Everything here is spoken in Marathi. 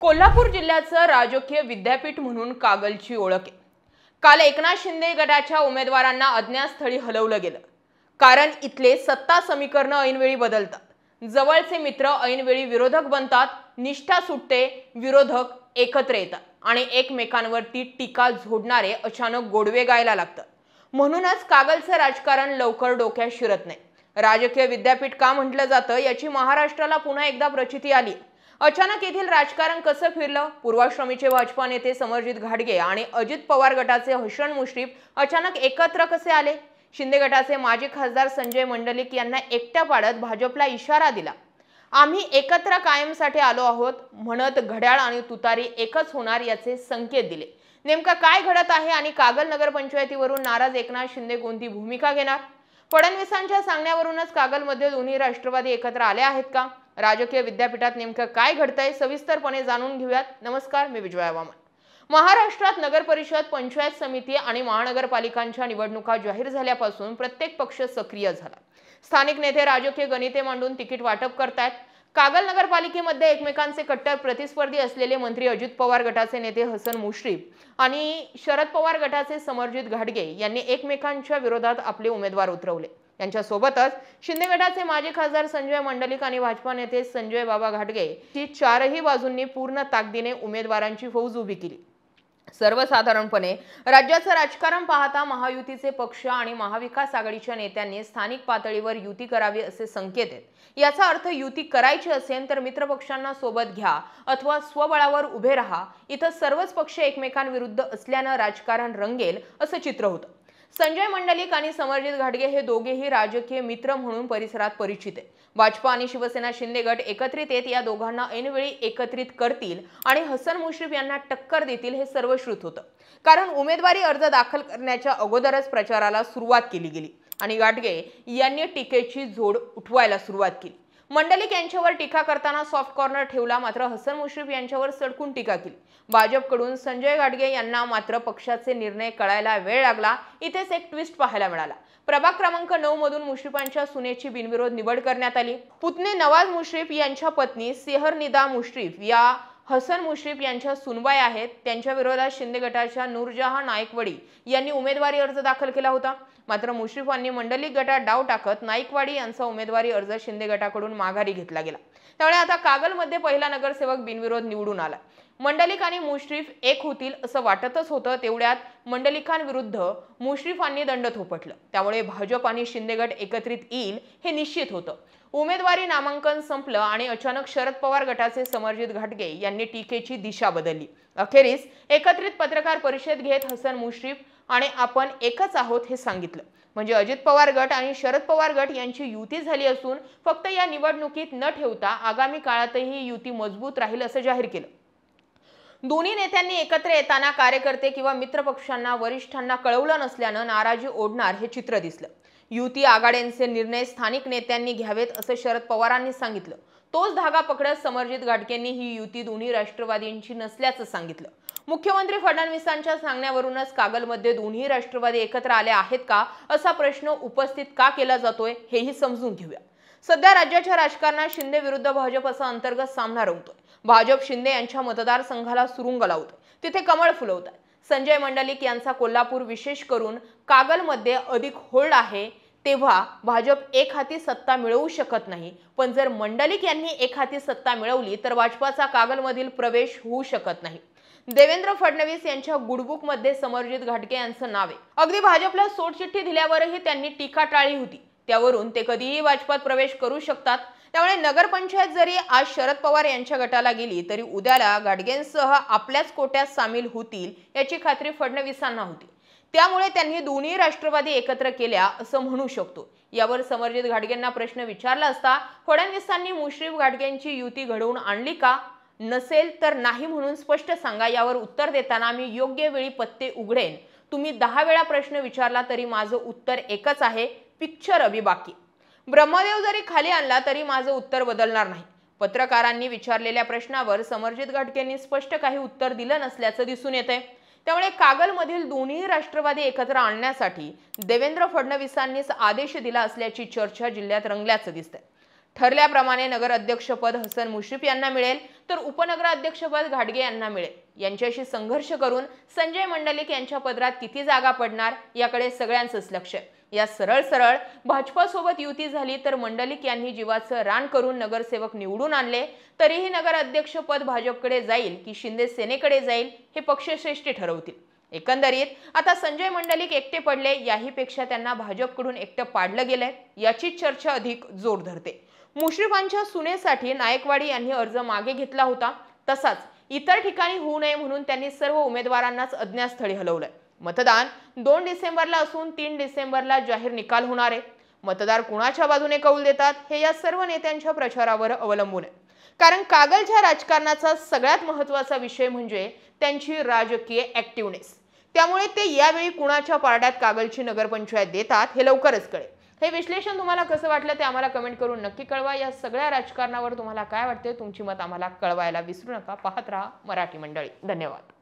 कोल्हापूर जिल्ह्याचं राजकीय विद्यापीठ म्हणून कागलची ओळख आहे। काल एकनाथ शिंदे गटाच्या उमेदवारांना अज्ञात स्थळी हलवलं गेलं, कारण इथले सत्ता समीकरण ऐनवेळी बदलतात। जवळचे मित्र ऐनवेळी विरोधक बनतात, निष्ठा सुटते, विरोधक एकत्र येतात आणि एकमेकांवरती टीका झोडणारे अचानक गोडवे गायला लागतात। म्हणूनच कागलचं राजकारण लवकर डोक्यात शिरत नाही। राजकीय विद्यापीठ का म्हटलं जातं याची महाराष्ट्राला पुन्हा एकदा प्रचिती आली। अचानक येथील राजकारण कसं फिरलं? पूर्वाश्रमीचे भाजपा नेते समरजित घाटगे आणि अजित पवार गटाचे हसन मुश्रीफ अचानक एकत्र कसे आले? शिंदे गटाचे माजी खासदार संजय मंडलिक यांना एकट्या पाडत भाजपला इशारा दिला। आम्ही एकत्र कायमसाठी आलो आहोत म्हणत घड्याळ आणि तुतारी एकच होणार याचे संकेत दिले। नेमका काय घडत आहे आणि कागल नगरपंचायतीवरून नाराज एकनाथ शिंदे कोणती भूमिका घेणार? फडणवीसांच्या सांगण्यावरूनच कागलमध्ये दोन्ही राष्ट्रवादी एकत्र आले आहेत का? राजकीय विद्यापीठात नेमकं काय घडतंय सविस्तरपणे जाणून घेऊयात। नमस्कार, मी विजया वामन। महाराष्ट्रात नगर परिषद, पंचायत समिती आणि महानगरपालिकांच्या निवडणुका जाहीर झाल्यापासून प्रत्येक पक्ष सक्रिय झाला। स्थानिक नेते राजकीय गणिते मांडून तिकीट वाटप करतात। कागल नगरपालिकेमध्ये एकमेकांचे कट्टर प्रतिस्पर्धी असलेले मंत्री अजित पवार गटाचे नेते हसन मुश्रीफ आणि शरद पवार गटाचे समरजित घाटगे यांनी एकमेकांच्या विरोधात आपले उमेदवार उतरवले। यांच्या सोबतच शिंदे गटाचे माजी खासदार संजय मंडलिक आणि भाजपा नेते संजय बाबा घाटगे ही चारही बाजूंनी पूर्ण ताकदीने उमेदवारांची फौज उभी केली। सर्वसाधारणपणे राज्याचं राजकारण पाहता महायुतीचे पक्ष आणि महाविकास आघाडीच्या नेत्यांनी स्थानिक पातळीवर युती करावी असे संकेत आहेत। याचा अर्थ युती करायची असेल तर मित्रपक्षांना सोबत घ्या अथवा स्वबळावर उभे राहा। इथं सर्वच पक्ष एकमेकांविरुद्ध असल्यानं राजकारण रंगेल असं चित्र होतं। संजय मंडलिक आणि समरजित घाटगे हे दोघेही राजकीय मित्र म्हणून परिसरात परिचित आहेत। भाजपा आणि शिवसेना शिंदे गट एकत्रित येत या दोघांना ऐनवेळी एकत्रित करतील आणि हसन मुश्रीफ यांना टक्कर देतील हे सर्वश्रुत होतं, कारण उमेदवारी अर्ज दाखल करण्याच्या अगोदरच प्रचाराला सुरुवात केली गेली आणि घाटगे यांनी टीकेची झोड उठवायला सुरुवात केली। मंडलिक यांच्यावर टीका करताना सॉफ्ट कॉर्नर ठेवला, मात्र हसन मुश्रीफ यांच्यावर सडकून टीका केली। भाजपकडून संजय घाटगे यांना मात्र पक्षाचे निर्णय कळायला वेळ लागला। इथेच एक ट्विस्ट पाहायला मिळाला। प्रभाग क्रमांक 9 मधून मुश्रीफांच्या सुनेची बिनविरोध निवड करण्यात आली। पुतणे नवाज मुश्रीफ यांच्या पत्नी सेहरनिदा मुश्रीफ या हसन मुश्रीफ यांच्या सुनबाई आहेत। त्यांच्या विरोधात शिंदे गटाच्या नूरजहां नायकवडी यांनी उमेदवारी अर्ज दाखल केला होता, मात्र मुश्रीफांनी मंडलिक गटात डाव टाकत नायकवाडी यांचा उमेदवारी अर्ज शिंदे गटाकडून माघारी घेतला गेला। त्यामुळे आता कागलमध्ये पहिला नगरसेवक बिनविरोध निवडून आला। मंडलिक आणि मुश्रीफ एक होतील असं वाटतच होतं, तेवढ्यात मंडलिकांविरुद्ध मुश्रीफांनी दंड थोपटलं। त्यामुळे भाजप आणि शिंदे गट एकत्रित येईल हे निश्चित होतं। उमेदवारी नामांकन संपलं आणि अचानक शरद पवार गटाचे समरजित घाटगे यांनी टीकेची दिशा बदलली। अखेरीस एकत्रित पत्रकार परिषद घेत हसन मुश्रीफ आणि आपण एकच आहोत हे सांगितलं। म्हणजे अजित पवार गट आणि शरद पवार गट यांची युती झाली असून फक्त या निवडणुकीत न ठेवता आगामी काळातही ही युती मजबूत राहील असं जाहीर केलं। दोन्ही नेत्यांनी एकत्र येताना कार्यकर्ते किंवा मित्रपक्षांना वरिष्ठांना कळवलं नसल्यानं नाराजी ओढणार हे चित्र दिसलं। युती आघाड्यांचे निर्णय स्थानिक नेत्यांनी घ्यावेत असं शरद पवारांनी सांगितलं। तोच धागा पकडत समरजित घाटगेंनी ही युती दोन्ही राष्ट्रवादींची नसल्याचं सांगितलं। मुख्यमंत्री फडणवीसांच्या सांगण्यावरूनच कागलमध्ये दोन्ही राष्ट्रवादी एकत्र आले आहेत का असा प्रश्न उपस्थित का केला जातोय हेही समजून घेऊया। सध्या राज्याच्या राजकारणात शिंदे विरुद्ध भाजप असा अंतर्गत सामना रंगतोय। भाजप शिंदे यांच्या मतदारसंघाला सुरुंग लावतोय, तिथे कमळ फुलवत आहे। संजय मंडलिक यांचा कोल्हापूर विशेष करून कागलमध्ये अधिक होल्ड आहे, तेव्हा भाजप एक हाती सत्ता मिळवू शकत नाही। पण जर मंडलिक यांनी एक हाती सत्ता मिळवली तर भाजपाचा कागलमधील प्रवेश होऊ शकत नाही। देवेंद्र फडणवीस यांच्या गुडबुक मध्ये समरजित घाटगे यांचं नाव आहे। अगदी भाजपला सोडचिठ्ठी दिल्यावरही त्यांनी टीका टाळली होती, त्यावरून ते कधीही भाजपात प्रवेश करू शकतात। त्यामुळे नगरपंचायत जरी आज शरद पवार यांच्या गटाला गेली तरी उद्याला घाटगेंसह आपल्याच कोट्यात सामील होतील याची खात्री फडणवीसांना होती। त्यामुळे त्यांनी दोन्ही राष्ट्रवादी एकत्र केल्या असं म्हणू शकतो। यावर समरजित घाटगेंना प्रश्न विचारला असता फडणवीसांनी मुश्रीफ घाटगेंची युती घडवून आणली का? नसेल तर नाही म्हणून स्पष्ट सांगा। यावर उत्तर देताना मी योग्य वेळी पत्ते उघडेन। तुम्ही 10 वेळा प्रश्न विचारला तरी माझं उत्तर एकच आहे, पिक्चर अभी बाकी। ब्रह्मदेव जरी खाली आणला तरी माझं उत्तर बदलणार नाही। पत्रकारांनी विचारलेल्या प्रश्नावर समरजित घाटगेंनी स्पष्ट काही उत्तर दिलं नसल्याचं दिसून येतंय। त्यामुळे कागलमधील दोन्ही राष्ट्रवादी एकत्र आणण्यासाठी देवेंद्र फडणवीसांनीच आदेश दिला असल्याची चर्चा जिल्ह्यात रंगल्याचं दिसतंय। ठरल्याप्रमाणे नगर अध्यक्षपद हसन मुश्रीफ यांना मिळेल तर उपनगर अध्यक्षपद घाटगे यांना मिळेल। यांच्याशी संघर्ष करून संजय मंडलिक यांच्या पदरात किती जागा पडणार याकडे सगळ्यांचंच लक्ष आहे। या सरळ भाजपासोबत युती झाली तर मंडलिक यांनी जीवाचं रान करून नगरसेवक निवडून आणले तरीही नगर अध्यक्षपद भाजपकडे जाईल की शिंदे सेनेकडे जाईल हे पक्षश्रेष्ठी ठरवतील। एकंदरीत आता संजय मंडलिक एकटे पडले याहीपेक्षा त्यांना भाजपकडून एकटं पाडलं गेलंय याची चर्चा अधिक जोर धरते। मुश्रीफांच्या सुनेसाठी नायकवाडी यांनी अर्ज मागे घेतला होता, तसाच इतर ठिकाणी होऊ नये म्हणून त्यांनी सर्व उमेदवारांनाच अज्ञातस्थळी हलवलंय। मतदान 2 डिसेंबरला असून 3 डिसेंबरला जाहीर निकाल होणार आहे। मतदार कुणाच्या बाजूने कौल देतात हे या सर्व नेत्यांच्या प्रचारावर अवलंबून आहे, कारण कागलच्या राजकारणाचा सगळ्यात महत्त्वाचा विषय म्हणजे त्यांची राजकीय ऍक्टिव्हनेस। त्यामुळे ते यावेळी कुणाच्या पारड्यात कागलची नगरपंचायत देतात हे लवकरच कळेल। हे विश्लेषण तुम्हाला कसं वाटलं ते आम्हाला कमेंट करून नक्की कळवा। या सगळ्या राजकारणावर तुम्हाला काय वाटते तुमची मत आम्हाला कळवायला विसरू नका। पाहत रहा मराठी मंडळी। धन्यवाद।